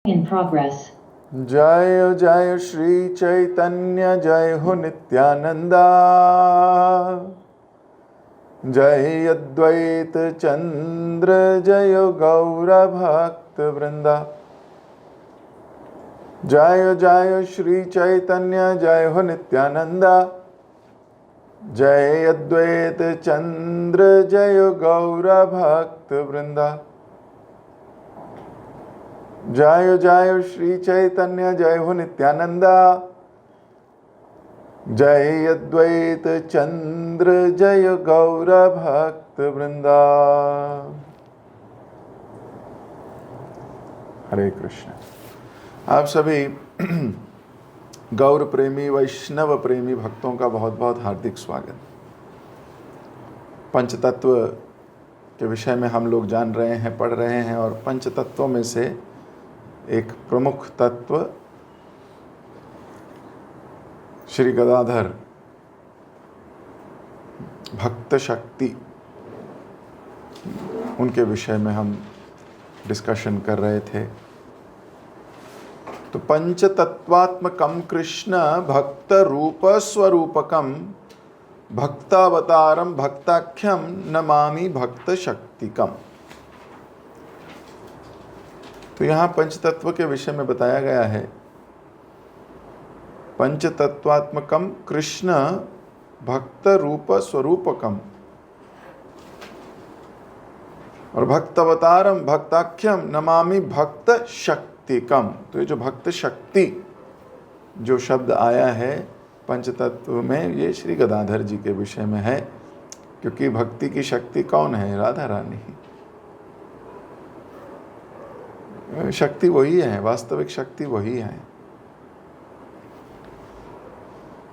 In progress. जय जय श्री चैतन्य जय हो नित्यानंदा, जय अद्वैत चंद्र जय गौर भक्त वृंदा। जय जय श्री चैतन्य जय हो नित्यानंदा, जय अद्वैत चंद्र जय गौर भक्त वृंदा। जय जय श्री चैतन्य जय हो नित्यानंदा, जय अद्वैत चंद्र जय गौर भक्त वृंदा। हरे कृष्ण। आप सभी गौर प्रेमी वैष्णव प्रेमी भक्तों का बहुत बहुत हार्दिक स्वागत। पंचतत्व के विषय में हम लोग जान रहे हैं, पढ़ रहे हैं, और पंचतत्वों में से एक प्रमुख तत्व श्री गदाधर भक्त शक्ति, उनके विषय में हम डिस्कशन कर रहे थे। तो पंचतत्वात्मकम कृष्ण भक्त रूप स्वरूपकम भक्तावतारम भक्ताख्यम नमामि भक्त शक्तिकम। तो यहाँ पंचतत्व के विषय में बताया गया है, पंचतत्वात्मकम कृष्ण भक्त रूप स्वरूपकम और भक्तावतारम भक्ताख्यम नमामि भक्त शक्तिकम। तो ये जो भक्त शक्ति जो शब्द आया है पंचतत्व में, ये श्री गदाधर जी के विषय में है, क्योंकि भक्ति की शक्ति कौन है? राधा रानी। शक्ति वही है, वास्तविक शक्ति वही है।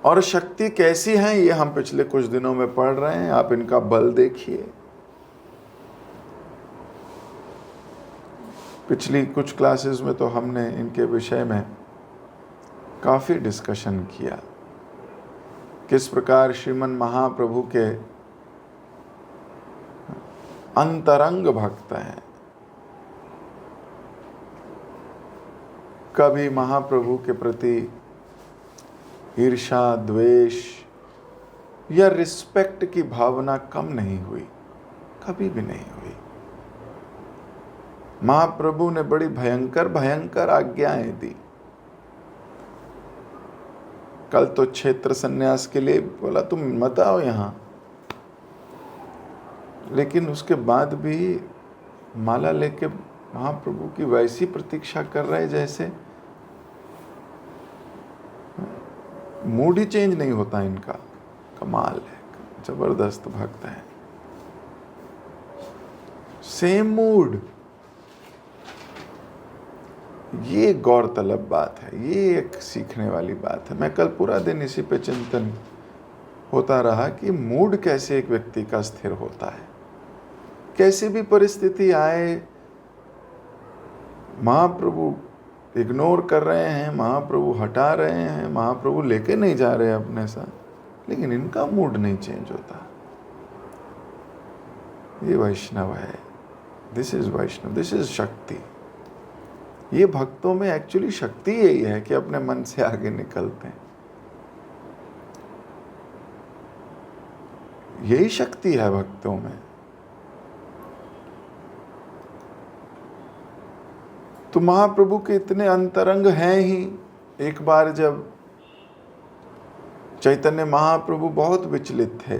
और शक्ति कैसी है ये हम पिछले कुछ दिनों में पढ़ रहे हैं। आप इनका बल देखिए। पिछली कुछ क्लासेस में तो हमने इनके विषय में काफी डिस्कशन किया, किस प्रकार श्रीमन महाप्रभु के अंतरंग भक्त हैं। कभी महाप्रभु के प्रति ईर्षा, द्वेष या रिस्पेक्ट की भावना कम नहीं हुई, कभी भी नहीं हुई। महाप्रभु ने बड़ी भयंकर भयंकर आज्ञाएं दी। कल तो क्षेत्र संन्यास के लिए बोला तुम मत आओ यहां, लेकिन उसके बाद भी माला लेके महाप्रभु की वैसी प्रतीक्षा कर रहे जैसे मूड ही चेंज नहीं होता इनका। कमाल है, जबरदस्त भक्त है। सेम मूड, ये गौरतलब बात है, ये एक सीखने वाली बात है। मैं कल पूरा दिन इसी पे चिंतन होता रहा कि मूड कैसे एक व्यक्ति का स्थिर होता है। कैसी भी परिस्थिति आए, महाप्रभु इग्नोर कर रहे हैं, महाप्रभु हटा रहे हैं, महाप्रभु लेके नहीं जा रहे अपने साथ, लेकिन इनका मूड नहीं चेंज होता। ये वैष्णव है। This is Vaishnav, this is Shakti. ये भक्तों में एक्चुअली शक्ति यही है कि अपने मन से आगे निकलते हैं। यही शक्ति है भक्तों में। तो महाप्रभु के इतने अंतरंग हैं ही। एक बार जब चैतन्य महाप्रभु बहुत विचलित थे,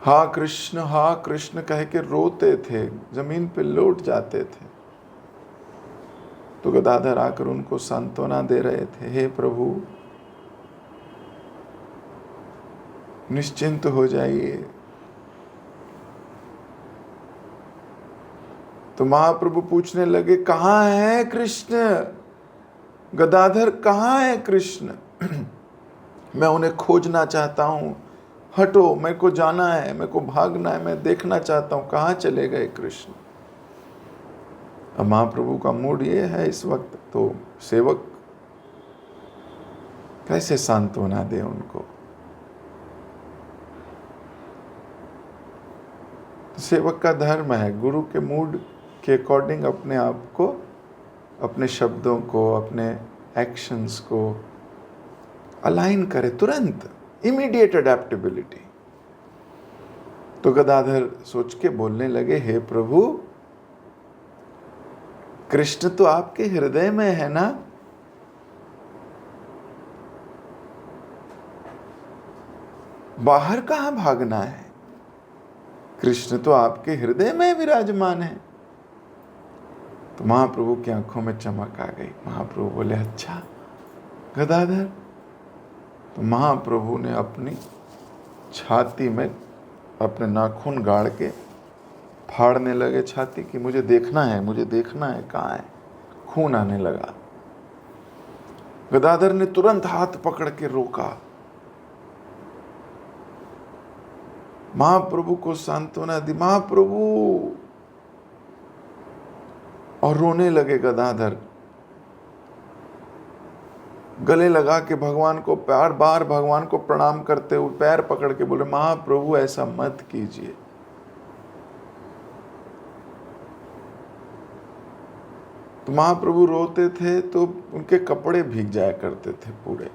हा कृष्ण कह के रोते थे, जमीन पे लौट जाते थे, तो गदाधर आकर उनको सांत्वना दे रहे थे, हे प्रभु निश्चिंत हो जाइए। तो महाप्रभु पूछने लगे, कहाँ है कृष्ण? गदाधर कहाँ है कृष्ण? मैं उन्हें खोजना चाहता हूँ, हटो, मेरे को जाना है, मेरे को भागना है, मैं देखना चाहता हूँ, कहाँ चले गए कृष्ण? अब महाप्रभु का मूड ये है इस वक्त, तो सेवक कैसे सांत्वना दे उनको? सेवक का धर्म है गुरु के मूड के अकॉर्डिंग अपने आप को, अपने शब्दों को, अपने एक्शंस को अलाइन करे तुरंत, इमीडिएट अडेप्टेबिलिटी। तो गदाधर सोच के बोलने लगे, हे प्रभु, कृष्ण तो आपके हृदय में है ना, बाहर कहां भागना है, कृष्ण तो आपके हृदय में विराजमान है। तो महाप्रभु की आंखों में चमक आ गई। महाप्रभु बोले, अच्छा गदाधर। तो महाप्रभु ने अपनी छाती में अपने नाखून गाड़ के फाड़ने लगे छाती की, मुझे देखना है, मुझे देखना है कहाँ है। खून आने लगा। गदाधर ने तुरंत हाथ पकड़ के रोका। महाप्रभु को सांत्वना दी, महाप्रभु, और रोने लगे गदाधर। गले लगा के भगवान को बार बार भगवान को प्रणाम करते हुए पैर पकड़ के बोले, महाप्रभु ऐसा मत कीजिए। तो महाप्रभु रोते थे तो उनके कपड़े भीग जाया करते थे पूरे।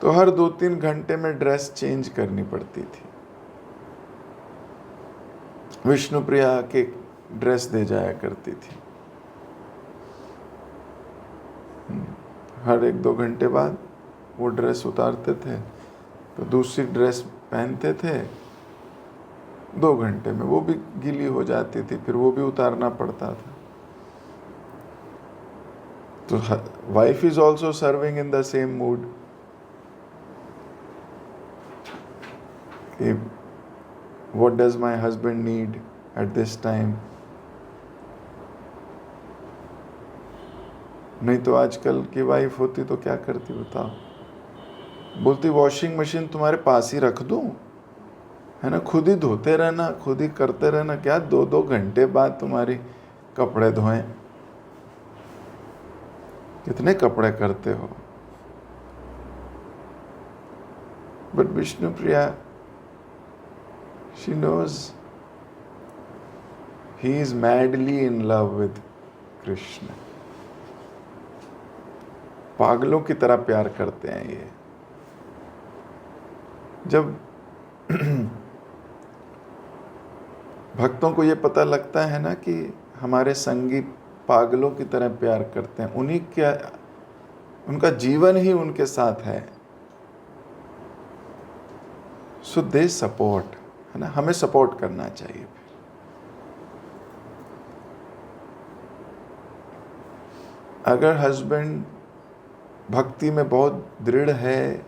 तो हर 2-3 घंटे में ड्रेस चेंज करनी पड़ती थी। विष्णुप्रिया के ड्रेस दे जाया करती थी। हर 1-2 घंटे बाद वो ड्रेस उतारते थे तो दूसरी ड्रेस पहनते थे। 2 घंटे में वो भी गीली हो जाती थी, फिर वो भी उतारना पड़ता था। तो wife is also serving in the same mood. What does my husband need at this time? नहीं तो आजकल की वाइफ होती तो क्या करती बताओ? बोलती वॉशिंग मशीन तुम्हारे पास ही रख दूं, है ना, खुद ही धोते रहना, खुद ही करते रहना, क्या 2-2 घंटे बाद तुम्हारी कपड़े धोएं? कितने कपड़े करते हो? But Vishnupriya, she knows he is madly in love with Krishna. पागलों की तरह प्यार करते हैं ये। जब भक्तों को ये पता लगता है ना कि हमारे संगी पागलों की तरह प्यार करते हैं, उन्हीं क्या, उनका जीवन ही उनके साथ है, सो दे सपोर्ट, है ना, हमें सपोर्ट करना चाहिए। अगर हस्बैंड भक्ति में बहुत दृढ़ है,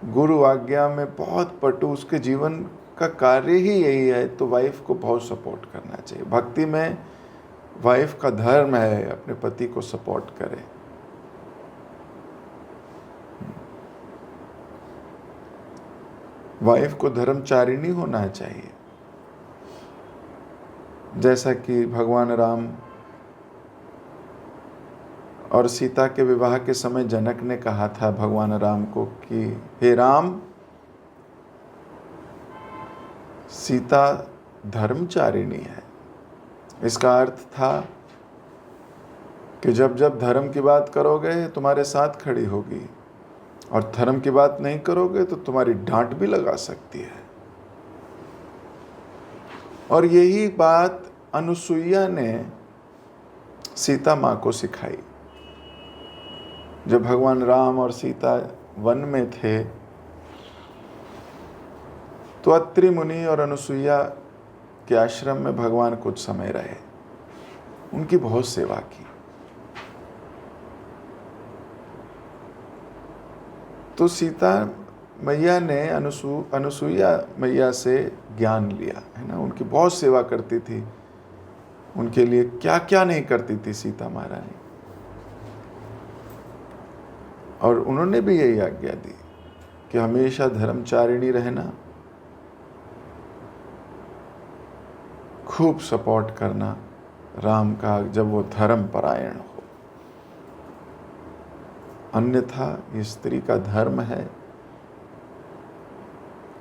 गुरु आज्ञा में बहुत पटु, उसके जीवन का कार्य ही यही है, तो वाइफ को बहुत सपोर्ट करना चाहिए। भक्ति में वाइफ का धर्म है अपने पति को सपोर्ट करे। वाइफ को धर्मचारिणी होना चाहिए। जैसा कि भगवान राम और सीता के विवाह के समय जनक ने कहा था भगवान राम को कि हे राम, सीता धर्मचारिणी है। इसका अर्थ था कि जब जब धर्म की बात करोगे तुम्हारे साथ खड़ी होगी, और धर्म की बात नहीं करोगे तो तुम्हारी डांट भी लगा सकती है। और यही बात अनुसुईया ने सीता माँ को सिखाई। जब भगवान राम और सीता वन में थे तो अत्रि मुनि और अनुसुईया के आश्रम में भगवान कुछ समय रहे, उनकी बहुत सेवा की। तो सीता मैया ने अनुसुईया मैया से ज्ञान लिया, है ना, उनकी बहुत सेवा करती थी, उनके लिए क्या क्या नहीं करती थी सीता महारानी। और उन्होंने भी यही आज्ञा दी कि हमेशा धर्मचारिणी रहना, खूब सपोर्ट करना राम का जब वो धर्म परायण हो। अन्यथा ये स्त्री का धर्म है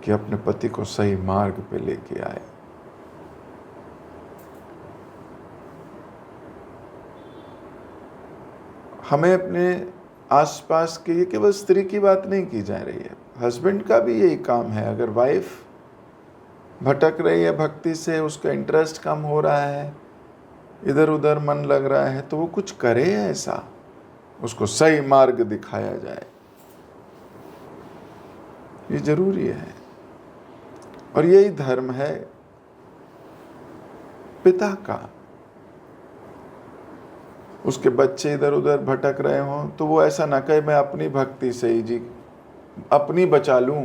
कि अपने पति को सही मार्ग पे लेके आए। हमें अपने आसपास के, ये केवल स्त्री की बात नहीं की जा रही है, हस्बैंड का भी यही काम है। अगर वाइफ भटक रही है भक्ति से, उसका इंटरेस्ट कम हो रहा है, इधर उधर मन लग रहा है, तो वो कुछ करे ऐसा, उसको सही मार्ग दिखाया जाए, ये जरूरी है। और यही धर्म है पिता का। उसके बच्चे इधर उधर भटक रहे हों तो वो ऐसा ना कहे मैं अपनी भक्ति से ही जी अपनी बचा लूं,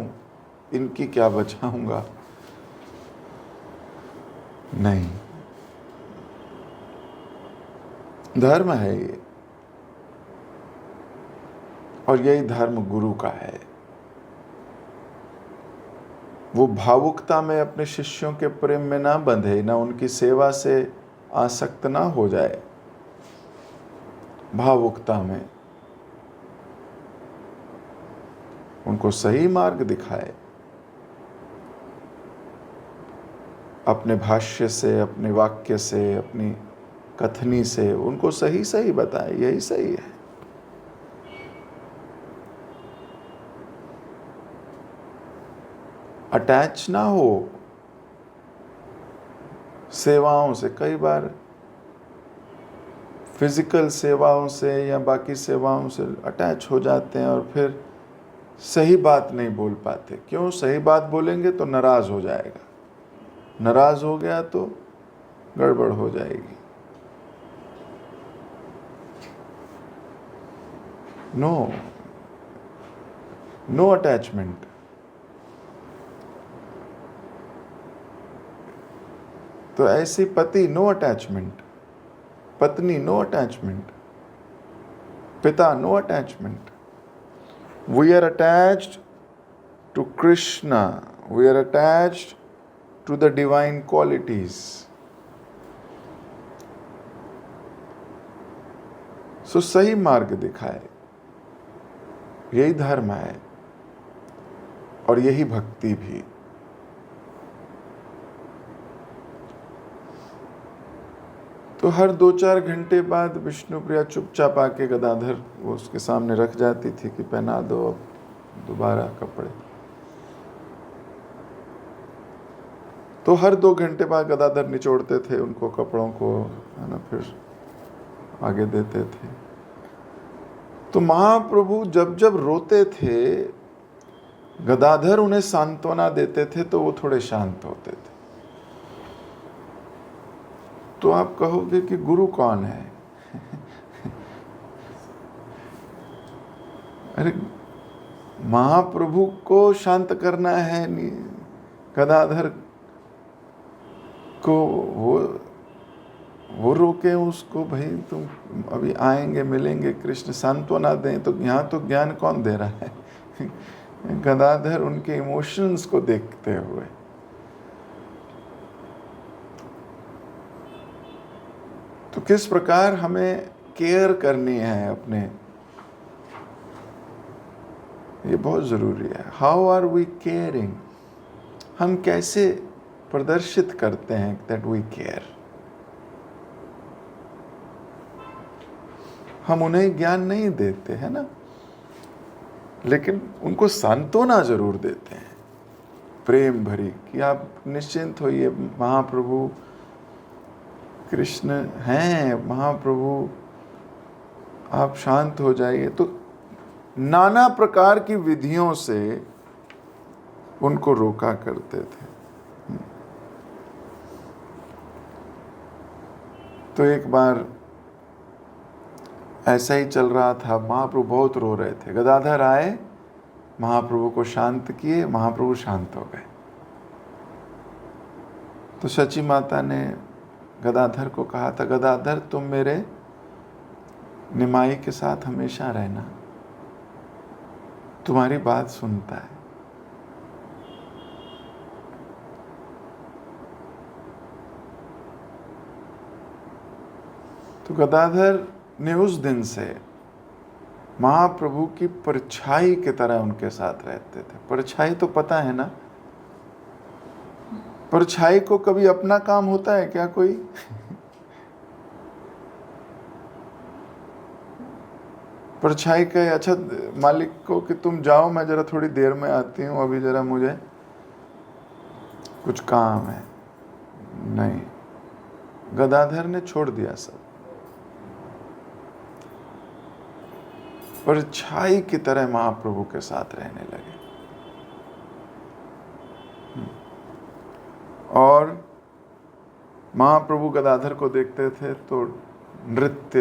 इनकी क्या बचाऊंगा। नहीं, धर्म है ये, और यही धर्म गुरु का है। वो भावुकता में अपने शिष्यों के प्रेम में ना बंधे, ना उनकी सेवा से आसक्त ना हो जाए। भावुकता में उनको सही मार्ग दिखाए, अपने भाष्य से, अपने वाक्य से, अपनी कथनी से उनको सही सही बताए, यही सही है। अटैच ना हो सेवाओं से। कई बार फिजिकल सेवाओं से या बाकी सेवाओं से अटैच हो जाते हैं और फिर सही बात नहीं बोल पाते। क्यों? सही बात बोलेंगे तो नाराज हो जाएगा, नाराज हो गया तो गड़बड़ हो जाएगी। No attachment. तो ऐसी पति नो अटैचमेंट, पत्नी नो अटैचमेंट, पिता no attachment. We are attached to Krishna. We are attached to the divine qualities. So सही मार्ग दिखाए, यही धर्म है और यही भक्ति भी। तो हर 2-4 घंटे बाद विष्णुप्रिया चुपचाप आके गदाधर वो उसके सामने रख जाती थी कि पहना दो अब दोबारा कपड़े। तो हर 2 घंटे बाद गदाधर निचोड़ते थे उनको कपड़ों को, है ना, फिर आगे देते थे। तो महाप्रभु जब जब रोते थे गदाधर उन्हें सांत्वना देते थे तो वो थोड़े शांत होते थे। तो आप कहोगे कि गुरु कौन है? अरे महाप्रभु को शांत करना है, गदाधर को वो रोके उसको, भाई तुम अभी आएंगे मिलेंगे कृष्ण, सांत्वना दें। तो यहाँ तो ज्ञान कौन दे रहा है? गदाधर उनके इमोशंस को देखते हुए। तो किस प्रकार हमें केयर करनी है अपने, ये बहुत ज़रूरी है। How are we caring? हम कैसे प्रदर्शित करते हैं दैट वी केयर? हम उन्हें ज्ञान नहीं देते हैं ना, लेकिन उनको सांत्वना जरूर देते हैं प्रेम भरी कि आप निश्चिंत होइए, महाप्रभु कृष्ण हैं, महाप्रभु आप शांत हो जाइए। तो नाना प्रकार की विधियों से उनको रोका करते थे। तो एक बार ऐसा ही चल रहा था, महाप्रभु बहुत रो रहे थे। गदाधर आए, महाप्रभु को शांत किए, महाप्रभु शांत हो गए। तो शची माता ने गदाधर को कहा था, गदाधर तुम मेरे निमाई के साथ हमेशा रहना, तुम्हारी बात सुनता है। तो गदाधर ने उस दिन से महाप्रभु की परछाई की तरह उनके साथ रहते थे। परछाई तो पता है ना, परछाई को कभी अपना काम होता है क्या कोई? परछाई कहे अच्छा मालिक को कि तुम जाओ, मैं जरा थोड़ी देर में आती हूँ, अभी जरा मुझे कुछ काम है। नहीं, गदाधर ने छोड़ दिया सब, परछाई की तरह महाप्रभु के साथ रहने लगे। और महाप्रभु गदाधर को देखते थे तो नृत्य,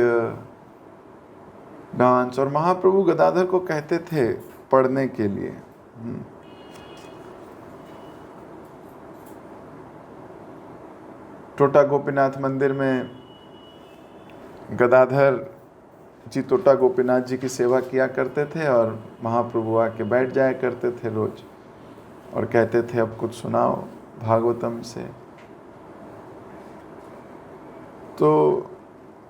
डांस, और महाप्रभु गदाधर को कहते थे पढ़ने के लिए। टोटा गोपीनाथ मंदिर में गदाधर जी टोटा गोपीनाथ जी की सेवा किया करते थे और महाप्रभु आके बैठ जाया करते थे रोज और कहते थे अब कुछ सुनाओ भागवतम से। तो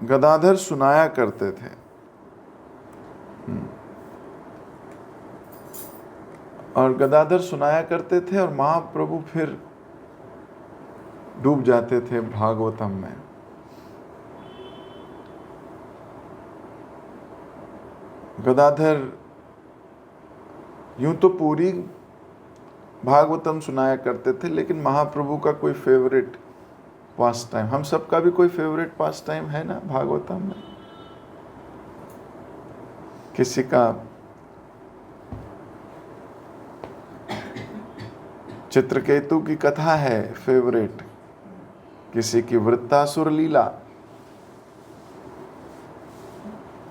गदाधर सुनाया करते थे। और गदाधर सुनाया करते थे और महाप्रभु फिर डूब जाते थे भागवतम में। गदाधर यूं तो पूरी भागवतम सुनाया करते थे, लेकिन महाप्रभु का कोई फेवरेट पास टाइम, हम सबका भी कोई फेवरेट पास टाइम है ना भागवतम में। किसी का चित्रकेतु की कथा है फेवरेट, किसी की वृत्तासुर लीला,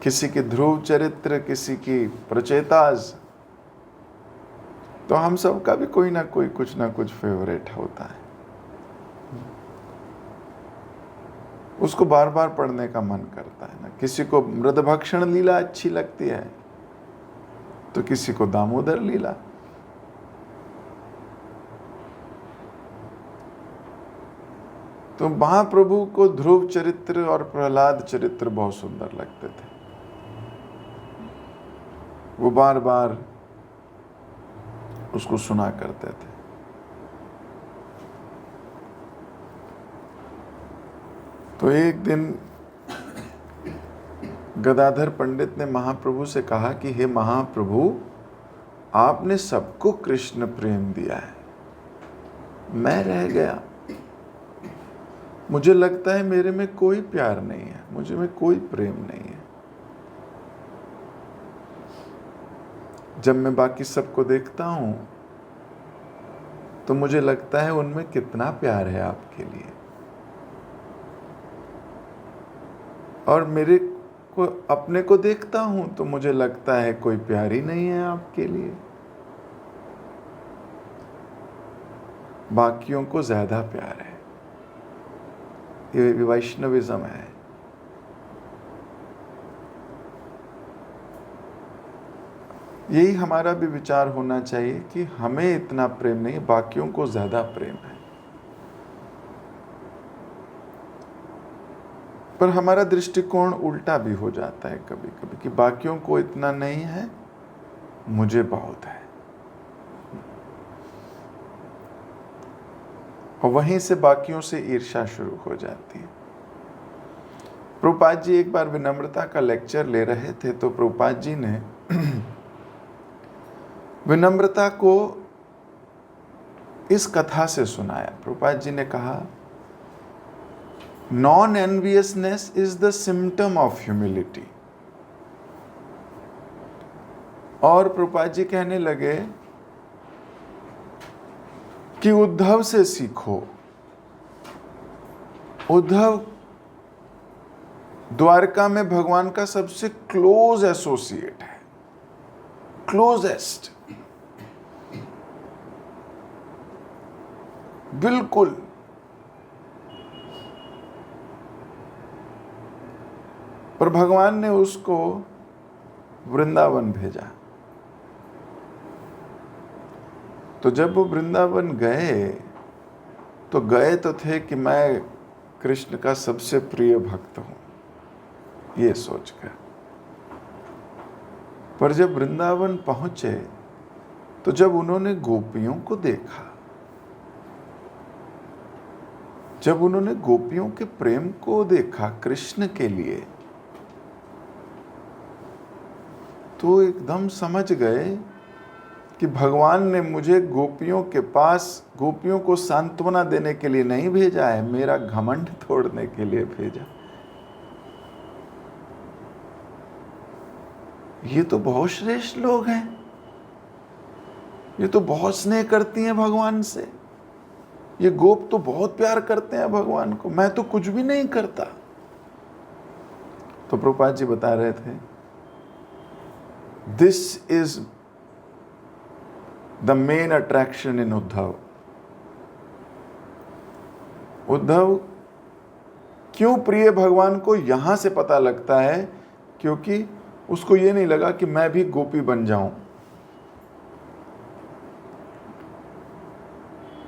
किसी की ध्रुव चरित्र, किसी की प्रचेताज। तो हम सब का भी कोई ना कोई कुछ ना कुछ फेवरेट होता है, उसको बार बार पढ़ने का मन करता है ना। किसी को मृदभक्षण लीला अच्छी लगती है तो किसी को दामोदर लीला। तो महाप्रभु को ध्रुव चरित्र और प्रहलाद चरित्र बहुत सुंदर लगते थे, वो बार बार उसको सुना करते थे। तो एक दिन गदाधर पंडित ने महाप्रभु से कहा कि हे महाप्रभु, आपने सबको कृष्ण प्रेम दिया है, मैं रह गया, मुझे लगता है मेरे में कोई प्यार नहीं है, मुझे में कोई प्रेम नहीं है। जब मैं बाकी सबको देखता हूं तो मुझे लगता है उनमें कितना प्यार है आपके लिए, और मेरे को अपने को देखता हूं तो मुझे लगता है कोई प्यार ही नहीं है आपके लिए, बाकियों को ज्यादा प्यार है। ये वैष्णविज्म है। यही हमारा भी विचार होना चाहिए कि हमें इतना प्रेम नहीं, बाकियों को ज्यादा प्रेम है। पर हमारा दृष्टिकोण उल्टा भी हो जाता है कभी कभी कि बाकियों को इतना नहीं है, मुझे बहुत है। और वहीं से बाकियों से ईर्ष्या शुरू हो जाती है। प्रभुपाद जी एक बार विनम्रता का लेक्चर ले रहे थे तो प्रभुपाद जी ने विनम्रता को इस कथा से सुनाया। प्रभुपाद जी ने कहा, non enviousness is the symptom of humility. और प्रभुपाद जी कहने लगे कि उद्धव से सीखो। उद्धव द्वारका में भगवान का सबसे क्लोज एसोसिएट है, क्लोजेस्ट, बिल्कुल। पर भगवान ने उसको वृंदावन भेजा। तो जब वो वृंदावन गए तो थे कि मैं कृष्ण का सबसे प्रिय भक्त हूं, ये सोचकर। पर जब वृंदावन पहुंचे तो जब उन्होंने गोपियों को देखा, जब उन्होंने गोपियों के प्रेम को देखा कृष्ण के लिए, तो एकदम समझ गए कि भगवान ने मुझे गोपियों के पास गोपियों को सांत्वना देने के लिए नहीं भेजा है, मेरा घमंड तोड़ने के लिए भेजा। ये तो बहुत श्रेष्ठ लोग हैं, ये तो बहुत स्नेह करती हैं भगवान से, ये गोप तो बहुत प्यार करते हैं भगवान को, मैं तो कुछ भी नहीं करता। तो प्रभुपाद जी बता रहे थे, this is the main attraction in Uddhav. Uddhav क्यों प्रिय भगवान को यहां से पता लगता है, क्योंकि उसको ये नहीं लगा कि मैं भी गोपी बन जाऊं।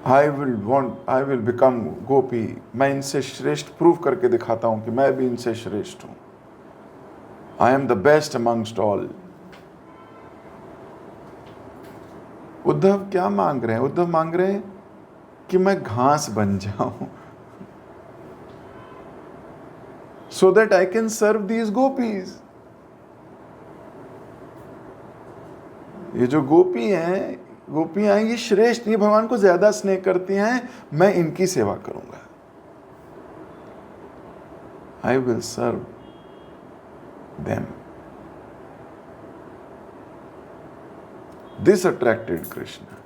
आई विल बिकम गोपी, मैं इनसे श्रेष्ठ प्रूव करके दिखाता हूं कि मैं भी इनसे श्रेष्ठ हूं। I am the best amongst all. Uddhav क्या मांग रहे हैं? उद्धव मांग रहे हैं कि मैं घास बन जाऊं, so that I can serve these gopis। ये जो गोपियां हैं, ये श्रेष्ठ, ये भगवान को ज्यादा स्नेह करती हैं, मैं इनकी सेवा करूंगा। I will serve them। This attracted Krishna।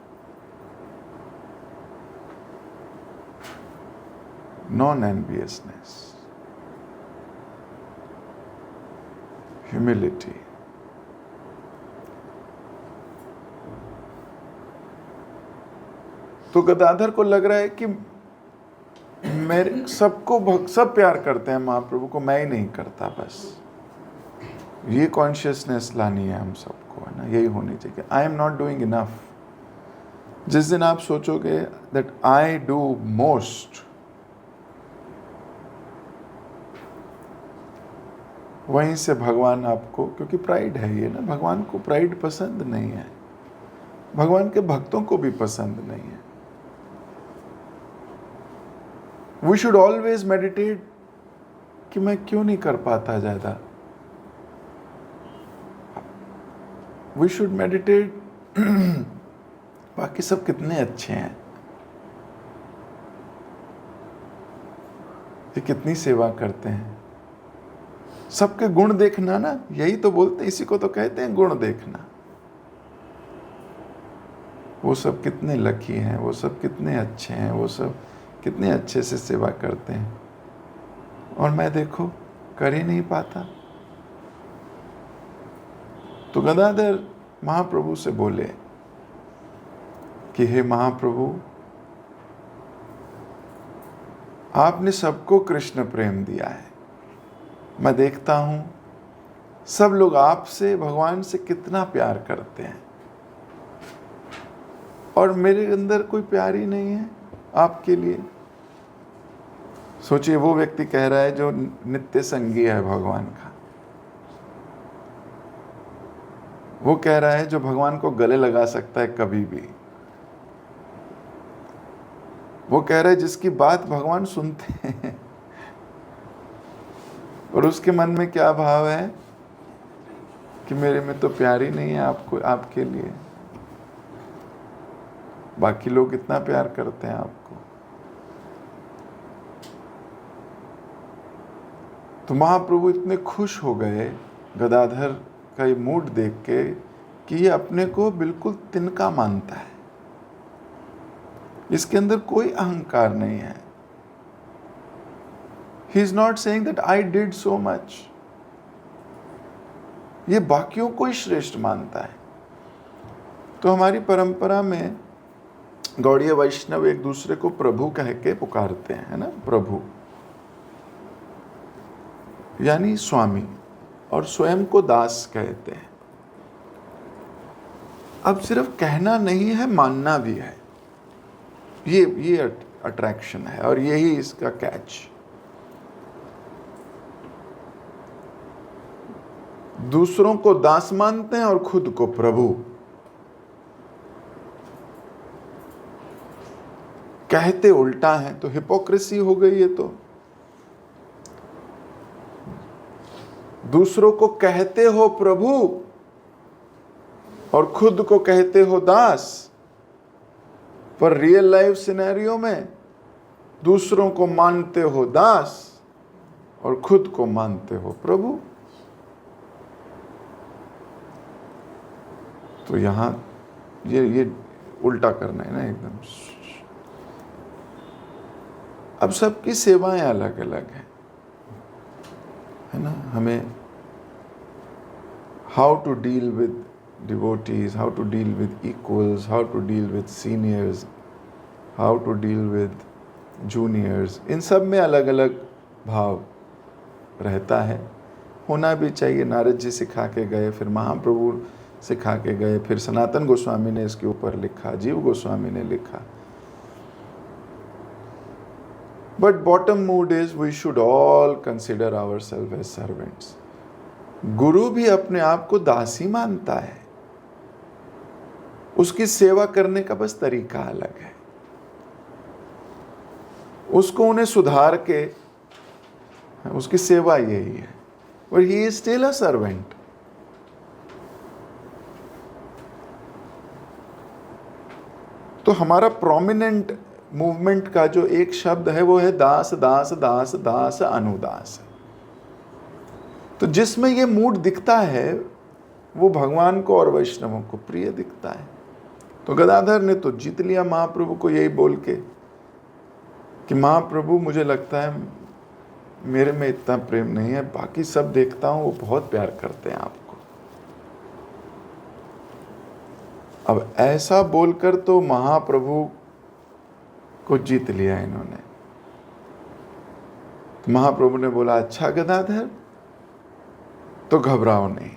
Non-enviousness, humility। तो गदाधर को लग रहा है कि मेरे सब प्यार करते हैं महाप्रभु को, मैं ही नहीं करता। बस ये कॉन्शियसनेस लानी है हम सबको, है ना, यही होनी चाहिए। I am not doing enough. जिस दिन आप सोचोगे दैट आई डू मोस्ट, वहीं से भगवान आपको, क्योंकि प्राइड है ये ना, भगवान को प्राइड पसंद नहीं है, भगवान के भक्तों को भी पसंद नहीं है। वी शुड ऑलवेज मेडिटेट कि मैं क्यों नहीं कर पाता ज्यादा। वी शुड मेडिटेट बाकी सब कितने अच्छे हैं, ये कितनी सेवा करते हैं। सबके गुण देखना ना, यही तो बोलते हैं, इसी को तो कहते हैं गुण देखना। वो सब कितने लकी हैं, वो सब कितने अच्छे हैं, वो सब कितने अच्छे से सेवा करते हैं, और मैं देखो कर ही नहीं पाता। तो गदाधर महाप्रभु से बोले कि हे महाप्रभु, आपने सबको कृष्ण प्रेम दिया है, मैं देखता हूं सब लोग आपसे, भगवान से कितना प्यार करते हैं, और मेरे अंदर कोई प्यार ही नहीं है आपके लिए। सोचिए, वो व्यक्ति कह रहा है जो नित्य संगी है भगवान का, वो कह रहा है जो भगवान को गले लगा सकता है कभी भी, वो कह रहा है जिसकी बात भगवान सुनते हैं, और उसके मन में क्या भाव है कि मेरे में तो प्यार ही नहीं है आपको, आपके लिए, बाकी लोग इतना प्यार करते हैं आपको। तो महाप्रभु इतने खुश हो गए गदाधर का ये मूड देख के कि ये अपने को बिल्कुल तिनका मानता है, इसके अंदर कोई अहंकार नहीं है। He is not saying that I did so much। ये बाकियों को ही श्रेष्ठ मानता है। तो हमारी परंपरा में गौड़ीय वैष्णव एक दूसरे को प्रभु कह के पुकारते हैं, है ना, प्रभु यानी स्वामी, और स्वयं को दास कहते हैं। अब सिर्फ कहना नहीं है, मानना भी है। ये अट्रैक्शन है, और यही इसका कैच। दूसरों को दास मानते हैं और खुद को प्रभु कहते उल्टा है, तो हिपोक्रेसी हो गई। ये तो दूसरों को कहते हो प्रभु, और खुद को कहते हो दास, पर रियल लाइफ सिनेरियो में दूसरों को मानते हो दास और खुद को मानते हो प्रभु। तो यहां ये उल्टा करना है ना एकदम। अब सबकी सेवाएं अलग अलग है ना। हमें how to deal with devotees, how to deal with equals, how to deal with seniors, how to deal with juniors, इन सब में अलग अलग भाव रहता है, होना भी चाहिए। नारद जी सिखा के गए, फिर महाप्रभु सिखा के गए, फिर सनातन गोस्वामी ने इसके ऊपर लिखा, जीव गोस्वामी ने लिखा। But bottom mood is we should all consider ourselves as servants. गुरु भी अपने आप को दासी मानता है, उसकी सेवा करने का बस तरीका अलग है। उसको उन्हें सुधार के, उसकी सेवा यही है, but he is still a servant. तो हमारा प्रोमिनेंट मूवमेंट का जो एक शब्द है वो है दास दास दास दास अनुदास। तो जिसमें ये मूड दिखता है वो भगवान को और वैष्णवों को प्रिय दिखता है। तो गदाधर ने तो जीत लिया महाप्रभु को यही बोल के कि महाप्रभु मुझे लगता है मेरे में इतना प्रेम नहीं है, बाकी सब देखता हूं वो बहुत प्यार करते हैं आपको। अब ऐसा बोलकर तो महाप्रभु को जीत लिया इन्होंने। तो महाप्रभु ने बोला अच्छा गदाधर, तो घबराओ नहीं,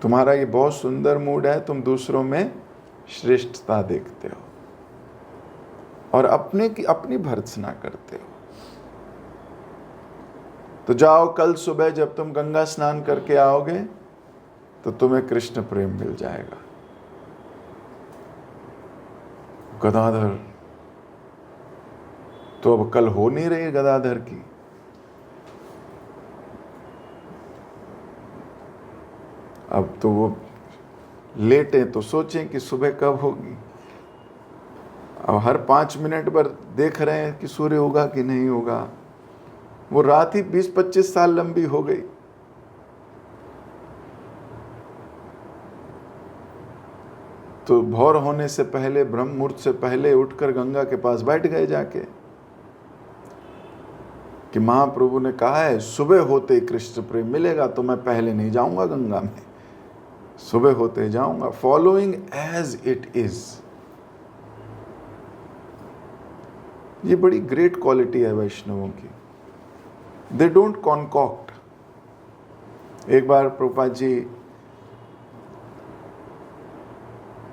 तुम्हारा ये बहुत सुंदर मूड है, तुम दूसरों में श्रेष्ठता देखते हो और अपने की अपनी भर्त्सना करते हो। तो जाओ, कल सुबह जब तुम गंगा स्नान करके आओगे तो तुम्हें कृष्ण प्रेम मिल जाएगा। गदाधर तो अब कल हो नहीं रही गदाधर की। अब तो वो लेटे तो सोचें कि सुबह कब होगी। अब हर 5 मिनट पर देख रहे हैं कि सूर्य होगा कि नहीं होगा। वो रात ही 20-25 साल लंबी हो गई। तो भोर होने से पहले, ब्रह्म मुहूर्त से पहले उठकर गंगा के पास बैठ गए जाके कि महाप्रभु ने कहा है सुबह होते ही कृष्ण प्रेम मिलेगा, तो मैं पहले नहीं जाऊंगा गंगा में, सुबह होते ही जाऊंगा। फॉलोइंग एज इट इज, ये बड़ी ग्रेट क्वालिटी है वैष्णवों की। They don't concoct. एक बार प्रभुपाद जी,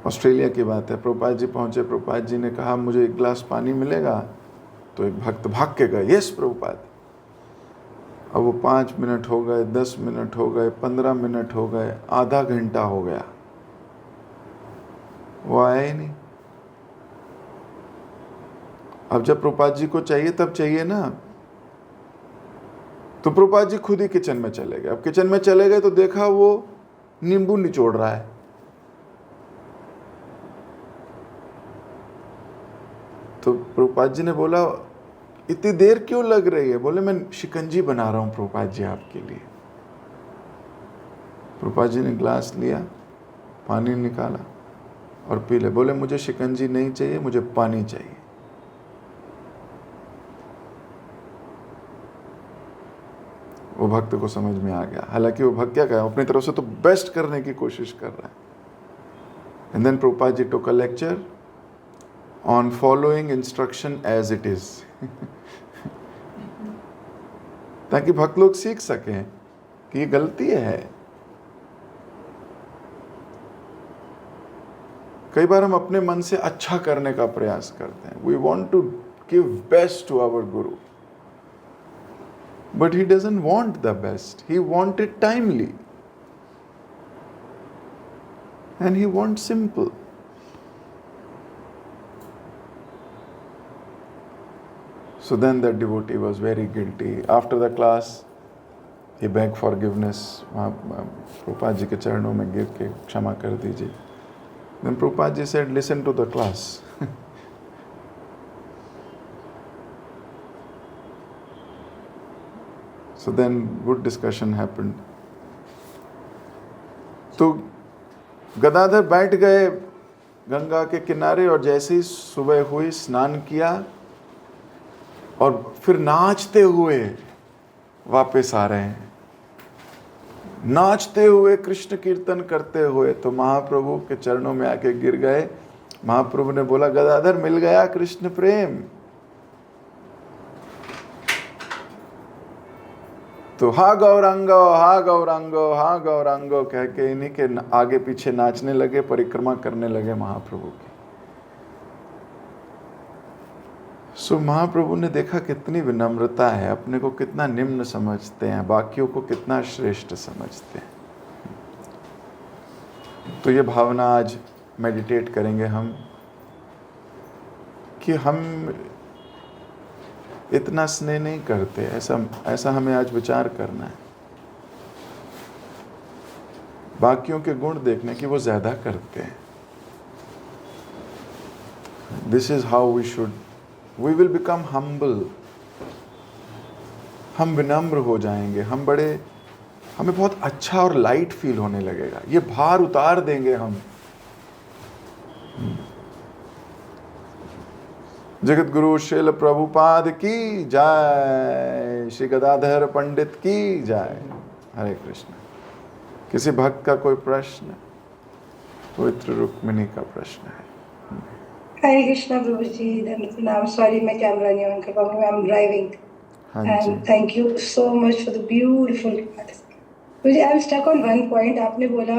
ऑस्ट्रेलिया की बात है, प्रभुपाद जी पहुंचे, प्रभुपाद जी ने कहा मुझे एक गिलास पानी मिलेगा? तो एक भक्त भाग के गए, यस प्रभुपाद। अब वो 5 मिनट हो गए, 10 मिनट हो गए, 15 मिनट हो गए, आधा घंटा हो गया, वो आया ही नहीं। अब जब प्रभुपाद जी को चाहिए तब चाहिए ना, तो प्रभुपाद जी खुद ही किचन में चले गए। अब किचन में चले गए तो देखा वो नींबू निचोड़ रहा है। तो प्रभुपाद जी ने बोला इतनी देर क्यों लग रही है? बोले मैं शिकंजी बना रहा हूं प्रभुपाद जी आपके लिए। प्रभुपाद जी ने ग्लास लिया, पानी निकाला और पी ले। बोले मुझे शिकंजी नहीं चाहिए, मुझे पानी चाहिए। वो भक्त को समझ में आ गया। हालांकि वो भक्त क्या कहा, अपनी तरफ से तो बेस्ट करने की कोशिश कर रहा है। And then Prabhupada ji took a lecture on following instruction as it is ताकि भक्त लोग सीख सकें कि ये गलती है। कई बार हम अपने मन से अच्छा करने का प्रयास करते हैं। We want to give best to our Guru, but he doesn't want the best. He wants it timely and he wants simple. So then that devotee was very guilty. After the class, he begged forgiveness. Prabhupada ji के चरणों में गिर के क्षमा कर दीजिए. Then Prabhupada ji said, listen to the class. So then good discussion happened. तो गदाधर बैठ गए गंगा के किनारे और जैसे ही सुबह हुई स्नान किया और फिर नाचते हुए वापस आ रहे हैं, नाचते हुए कृष्ण कीर्तन करते हुए. तो महाप्रभु के चरणों में आके गिर गए. महाप्रभु ने बोला, गदाधर मिल गया कृष्ण प्रेम. तो हा गौरांगो, हा गौरांगो, हा गौरांगो कह के इन्हीं के आगे पीछे नाचने लगे, परिक्रमा करने लगे महाप्रभु की. सो महाप्रभु ने देखा कितनी विनम्रता है, अपने को कितना निम्न समझते हैं, बाकियों को कितना श्रेष्ठ समझते हैं. तो ये भावना आज मेडिटेट करेंगे हम कि हम इतना स्नेह नहीं करते. ऐसा हमें आज विचार करना है. बाकियों के गुण देखने की वो ज्यादा करते हैं. This is how we should, we will become humble. हम विनम्र हो जाएंगे, हमें बहुत अच्छा और लाइट फील होने लगेगा. ये भार उतार देंगे हम. जगत गुरु श्रील प्रभुपाद की जय, श्री गदाधर पंडित की जय. हरे कृष्ण. किसी भक्त का कोई प्रश्न? पवित्र रुक्मिणी का प्रश्न है. हरे कृष्णा प्रभु जी. नाम सॉरी मैं कैमरा नहीं ऑन कर पाऊंगी, I am driving. And thank you so much for the beautiful class. मुझे I am stuck on one point. आपने बोला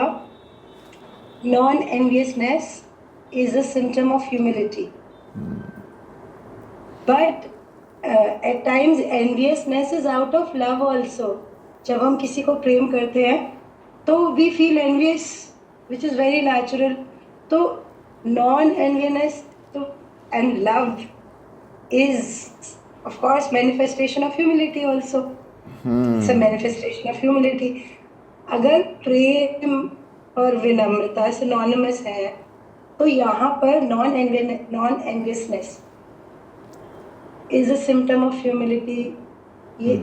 non enviousness is a symptom of humility, but at times enviousness is out of love also. जब हम किसी को प्रेम करते हैं तो we feel envious, which is very natural. तो non enviousness and love is of course manifestation of humility also. It's a manifestation of humility. अगर प्रेम और विनम्रता synonymous है तो यहाँ पर non enviousness is a symptom of humility. ये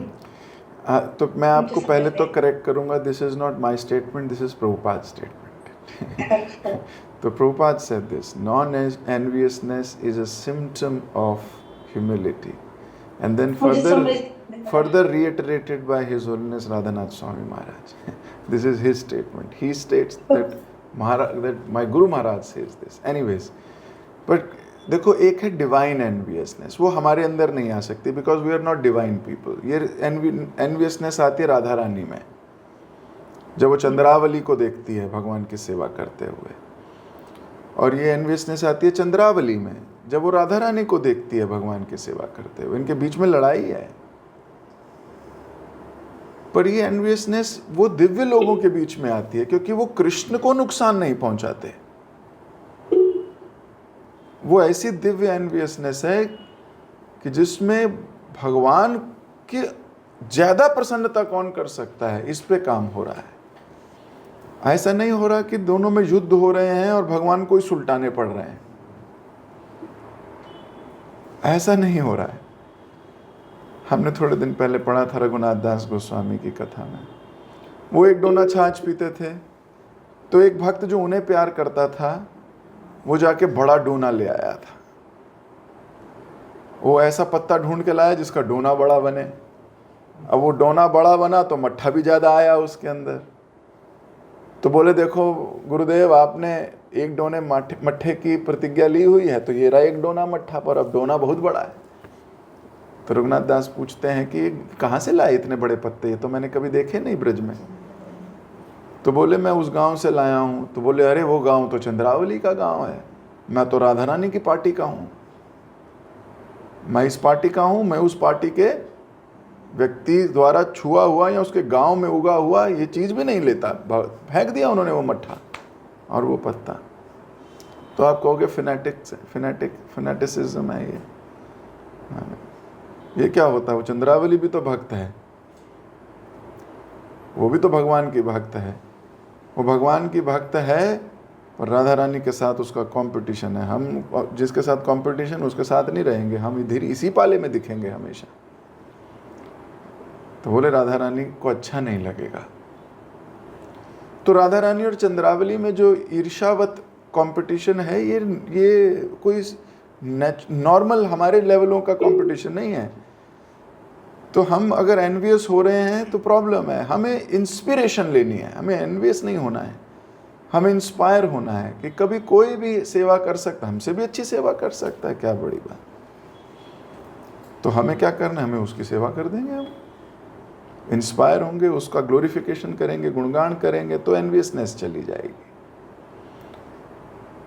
तो मैं आपको पहले तो करेक्ट करूंगा. This is not my statement, this is Prabhupada statement. So Prabhupada said this, non-enviousness is a symptom of humility. And then further reiterated by His Holiness Radhanath Swami Maharaj. This is his statement. He states that my Guru Maharaj says this. Anyways, but देखो एक है divine enviousness, वो हमारे अंदर नहीं आ सकती because we are not divine people. ये enviousness आती है राधा रानी में, जब वो चंद्रावली को देखती है भगवान की सेवा करते हुए. और ये एनवियसनेस आती है चंद्रावली में, जब वो राधा रानी को देखती है भगवान की सेवा करते हुए. इनके बीच में लड़ाई है. पर ये एनवियसनेस वो दिव्य लोगों के बीच में आती है क्योंकि वो कृष्ण को नुकसान नहीं पहुंचाते. वो ऐसी दिव्य एनवियसनेस है कि जिसमें भगवान की ज्यादा प्रसन्नता कौन कर सकता है, इस पे काम हो रहा है. ऐसा नहीं हो रहा कि दोनों में युद्ध हो रहे हैं और भगवान को ही सुलटाने पड़ रहे हैं. ऐसा नहीं हो रहा है. हमने थोड़े दिन पहले पढ़ा था रघुनाथ दास गोस्वामी की कथा में. वो एक डोना छाछ पीते थे तो एक भक्त जो उन्हें प्यार करता था वो जाके बड़ा डोना ले आया था. वो ऐसा पत्ता ढूंढ के लाया जिसका डोना बड़ा बने. अब वो डोना बड़ा बना तो मट्ठा भी ज्यादा आया उसके अंदर. तो बोले देखो गुरुदेव, आपने एक डोने मट्ठे की प्रतिज्ञा ली हुई है तो ये रहा एक डोना मट्ठा, पर अब डोना बहुत बड़ा है. तो रघुनाथ दास पूछते हैं कि कहाँ से लाए इतने बड़े पत्ते, ये तो मैंने कभी देखे नहीं ब्रज में. तो बोले मैं उस गांव से लाया हूँ. तो बोले अरे वो गांव तो चंद्रावली का गांव है, मैं तो राधा रानी की पार्टी का हूँ. मैं इस पार्टी का हूँ, मैं उस पार्टी के व्यक्ति द्वारा छुआ हुआ या उसके गांव में उगा हुआ ये चीज भी नहीं लेता. फेंक दिया उन्होंने वो मट्ठा और वो पत्ता. तो आप कहोगे फिनेटिसिज्म है ये क्या होता है? वो चंद्रावली भी तो भक्त है. वो भी तो भगवान की भक्त है, वो भगवान की भक्त है, और राधा रानी के साथ उसका कंपटीशन है। हम जिसके साथ कंपटीशन उसके साथ नहीं रहेंगे, हम इधर इसी पाले में दिखेंगे हमेशा। तो बोले राधा रानी को अच्छा नहीं लगेगा। तो राधा रानी और चंद्रावली में जो ईर्ष्यावत कंपटीशन है, ये कोई नॉर्मल हमारे लेवलों का कंपटीशन नहीं है। तो हम अगर एनवियस हो रहे हैं तो प्रॉब्लम है। हमें इंस्पिरेशन लेनी है, हमें एनवियस नहीं होना है, हमें इंस्पायर होना है कि कभी कोई भी सेवा कर सकता, हमसे भी अच्छी सेवा कर सकता है, क्या बड़ी बात। तो हमें क्या करना है, हमें उसकी सेवा कर देंगे, हम इंस्पायर होंगे, उसका ग्लोरिफिकेशन करेंगे, गुणगान करेंगे, तो एनवियसनेस चली जाएगी।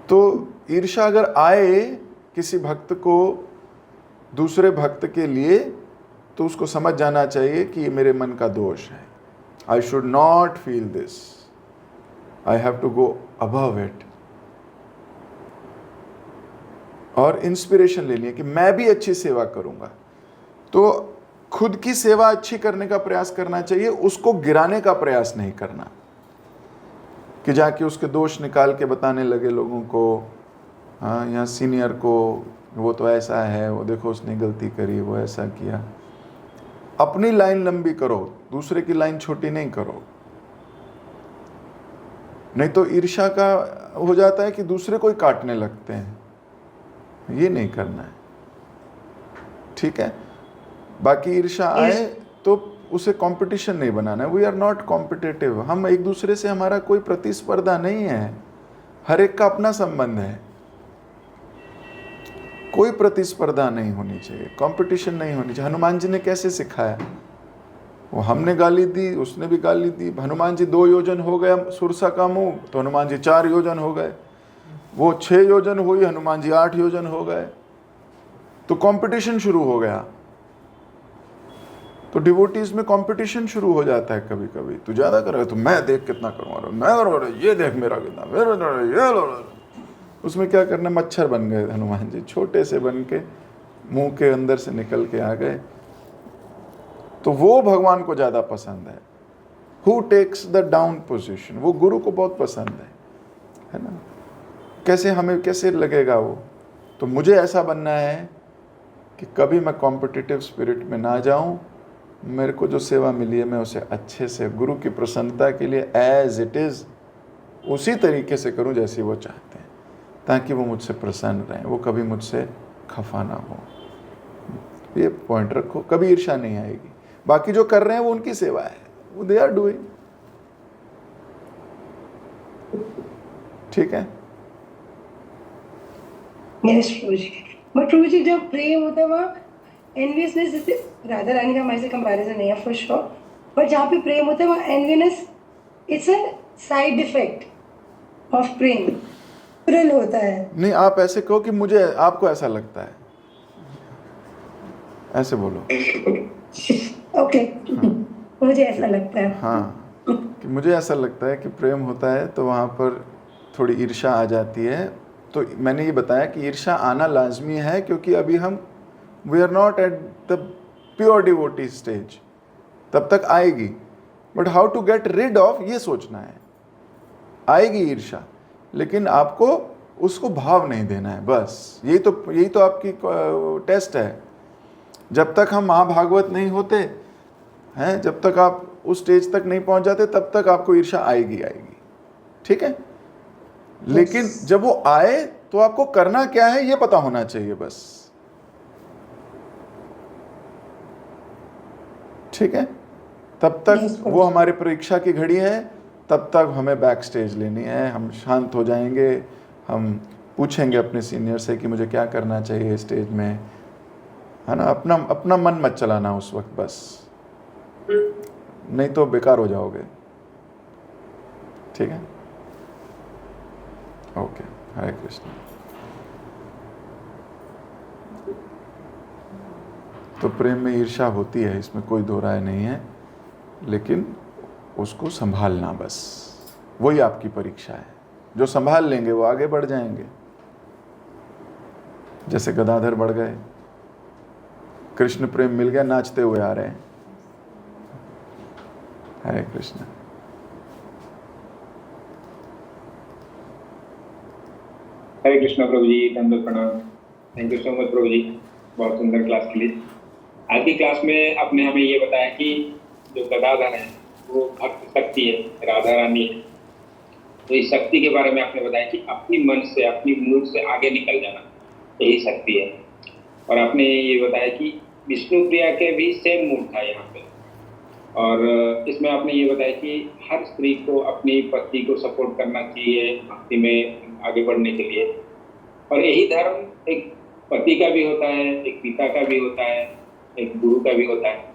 तो ईर्ष्या अगर आए किसी भक्त को दूसरे भक्त के लिए, तो उसको समझ जाना चाहिए कि ये मेरे मन का दोष है। I should not feel this, I have to go above it. और इंस्पिरेशन लेनी है कि मैं भी अच्छी सेवा करूंगा। तो खुद की सेवा अच्छी करने का प्रयास करना चाहिए, उसको गिराने का प्रयास नहीं करना कि जाके उसके दोष निकाल के बताने लगे लोगों को, हाँ यहाँ सीनियर को, वो तो ऐसा है, वो देखो उसने गलती करी, वो ऐसा किया। अपनी लाइन लंबी करो, दूसरे की लाइन छोटी नहीं करो। नहीं तो ईर्ष्या का हो जाता है कि दूसरे को ही काटने लगते हैं, ये नहीं करना है, ठीक है। बाकी ईर्ष्या आए तो उसे कंपटीशन नहीं बनाना है। वी आर नॉट कॉम्पिटिटिव, हम एक दूसरे से, हमारा कोई प्रतिस्पर्धा नहीं है, हर एक का अपना संबंध है, कोई प्रतिस्पर्धा नहीं होनी चाहिए, कंपटीशन नहीं होनी चाहिए। हनुमान जी ने कैसे सिखाया, वो हमने गाली दी, उसने भी गाली दी। हनुमान जी 2 योजन हो गया सुरसा का मुंह, तो हनुमान जी 4 योजन हो गए। वो 6 योजन हुई, हनुमान जी 8 योजन हो गए। तो कंपटीशन शुरू हो गया। तो डिवोटीज में कंपटीशन शुरू हो जाता है कभी कभी, तू ज्यादा कर रहा है तो मैं देख कितना करूँगा, मैं करूँगा, ये देख मेरा कितना, मेरा ये। उसमें क्या करना, मच्छर बन गए हनुमान जी, छोटे से बन के मुंह के अंदर से निकल के आ गए। तो वो भगवान को ज्यादा पसंद है, who takes the down position, वो गुरु को बहुत पसंद है ना। कैसे हमें कैसे लगेगा वो। तो मुझे ऐसा बनना है कि कभी मैं कॉम्पिटिटिव स्पिरिट में ना जाऊं, मेरे को जो सेवा मिली है मैं उसे अच्छे से गुरु की प्रसन्नता के लिए एज इट इज उसी तरीके से करूं जैसे वो चाहते हैं, ताकि वो मुझसे प्रसन्न रहें, वो कभी मुझसे खफा ना हो। ये पॉइंट रखो, कभी ईर्ष्या नहीं आएगी। बाकी जो कर रहे हैं वो उनकी सेवा है, वो दे आर डूइंग, ठीक है। Yes Prabhu ji. बट प्रभु जी जब प्रेम होता है वहाँ एनवियसनेस, जैसे राधा रानी का हमारे से कंपैरिजन नहीं है फॉर श्योर, बट जहाँ पे प्रेम होता है वहाँ enviousness it's a side effect of Prem, natural होता है। नहीं, आप ऐसे कहो कि मुझे, आपको ऐसा लगता है, ऐसे बोलो। ओके मुझे ऐसा लगता है। हाँ, कि मुझे ऐसा लगता है कि प्रेम होता है तो वहाँ पर थोड़ी ईर्ष्या आ जाती है। तो मैंने ये बताया कि ईर्ष्या आना लाजमी है, क्योंकि अभी हम we are not at the pure devotee stage, तब तक आएगी। But how to get rid of, ये सोचना है। आएगी ईर्ष्या, लेकिन आपको उसको भाव नहीं देना है, बस यही तो आपकी टेस्ट है। जब तक हम महाभागवत नहीं होते हैं, जब तक आप उस स्टेज तक नहीं पहुंच जाते, तब तक आपको ईर्ष्या आएगी, ठीक है। लेकिन जब वो आए तो आपको करना क्या है ये पता होना चाहिए, बस, ठीक है। तब तक वो हमारे परीक्षा की घड़ी है, तब तक हमें बैक स्टेज लेनी है। हम शांत हो जाएंगे, हम पूछेंगे अपने सीनियर से कि मुझे क्या करना चाहिए स्टेज में, है ना। अपना मन मत चलाना उस वक्त, बस, नहीं तो बेकार हो जाओगे, ठीक है। ओके, हरे कृष्ण। तो प्रेम में ईर्ष्या होती है, इसमें कोई दो राय नहीं है, लेकिन उसको संभालना, बस वही आपकी परीक्षा है। जो संभाल लेंगे वो आगे बढ़ जाएंगे। जैसे गदाधर बढ़ गए, कृष्ण प्रेम मिल गया, नाचते हुए आ रहे हैं, हरे कृष्ण। हरे कृष्णा प्रभु जी, दंडवत प्रणाम। Thank you so much Prabhu जी, बहुत सुंदर क्लास के लिए। आज की क्लास में आपने हमें ये बताया कि जो गदाधर है वो भक्त शक्ति है, राधा रानी है। तो इस शक्ति के बारे में आपने बताया कि अपनी मन से, अपनी मूड से आगे निकल जाना, यही शक्ति है। और आपने ये बताया कि विष्णु प्रिया के भी सेम मूड था यहाँ पे। और इसमें आपने ये बताया कि हर स्त्री को अपनी पति को सपोर्ट करना चाहिए भक्ति में आगे बढ़ने के लिए। और यही धर्म एक पति का भी होता है, एक पिता का भी होता है, एक गुरु का भी होता है,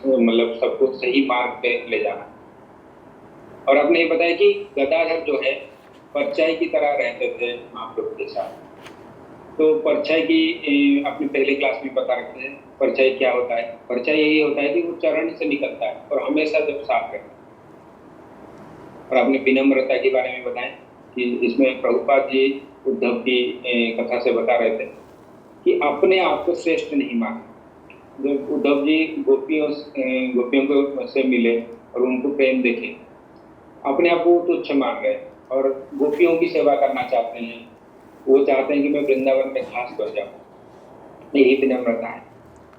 मतलब सबको सही मार्ग पे ले जाना। और आपने ये बताया कि गदाधर जो है परछाई की तरह रहते थे महाप्रभु के साथ। तो परछाई की अपनी पहले क्लास में बता रखते हैं, परछाई क्या होता है। परछाई यही होता है कि वो चरण से निकलता है और हमेशा जब साथ रहता है। और आपने विनम्रता के बारे में बताया कि इसमें प्रभुपाद जी उद्धव की कथा से बता रहे थे कि अपने आप को श्रेष्ठ नहीं माना। जब उद्धव जी गोपियों को से मिले और उनको प्रेम देखे, अपने आप को तुच्छ मान रहे और गोपियों की सेवा करना चाहते हैं। वो चाहते हैं कि मैं वृंदावन में खास कर जाऊँ, यही विनम्रता है।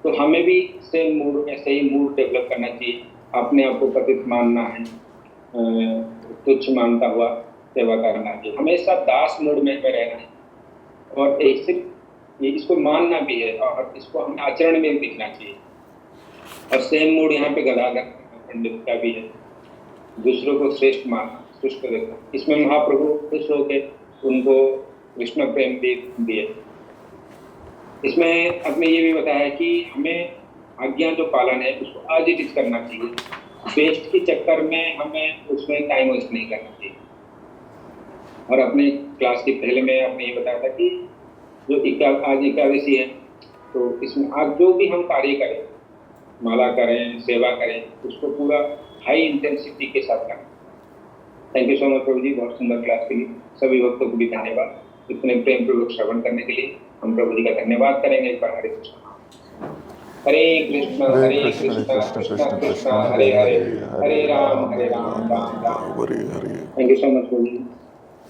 तो हमें भी सेम मूड, ऐसे ही मूड डेवलप करना चाहिए। अपने आप को पतित मानना है, तुच्छ मानता हुआ सेवा करना चाहिए, हमेशा दास मूड में रहना है। और इसको मानना भी है और इसको हमें आचरण में दिखना चाहिए। और सेम मूड यहाँ पे गदाधर पंडित का भी है, दूसरों को श्रेष्ठ मानना, श्रेष्ठ देखना। इसमें महाप्रभु खुश होकर उनको विष्णु प्रेम भी दिए। इसमें आपने ये भी बताया कि हमें आज्ञा जो पालन है उसको आजीजित करना चाहिए। बेस्ट के चक्कर में हमें उसमें टाइम वेस्ट नहीं करना चाहिए। और अपने क्लास के पहले में आपने ये बताया था कि जो आज एकादशी है, तो इसमें आज जो भी हम कार्य करें, माला करें, सेवा करें, उसको पूरा हाई इंटेंसिटी के साथ करें। Thank you so much Prabhu जी, बहुत सुंदर क्लास के लिए। सभी भक्तों को भी धन्यवाद इतने प्रेम पूर्वक श्रवण करने के लिए। हम प्रभु जी का धन्यवाद करेंगे एक बार। Hare Krishna Hare Krishna Krishna Krishna Hare Hare, Hare Ram Ram Ram. Thank you so much Prabhu ji.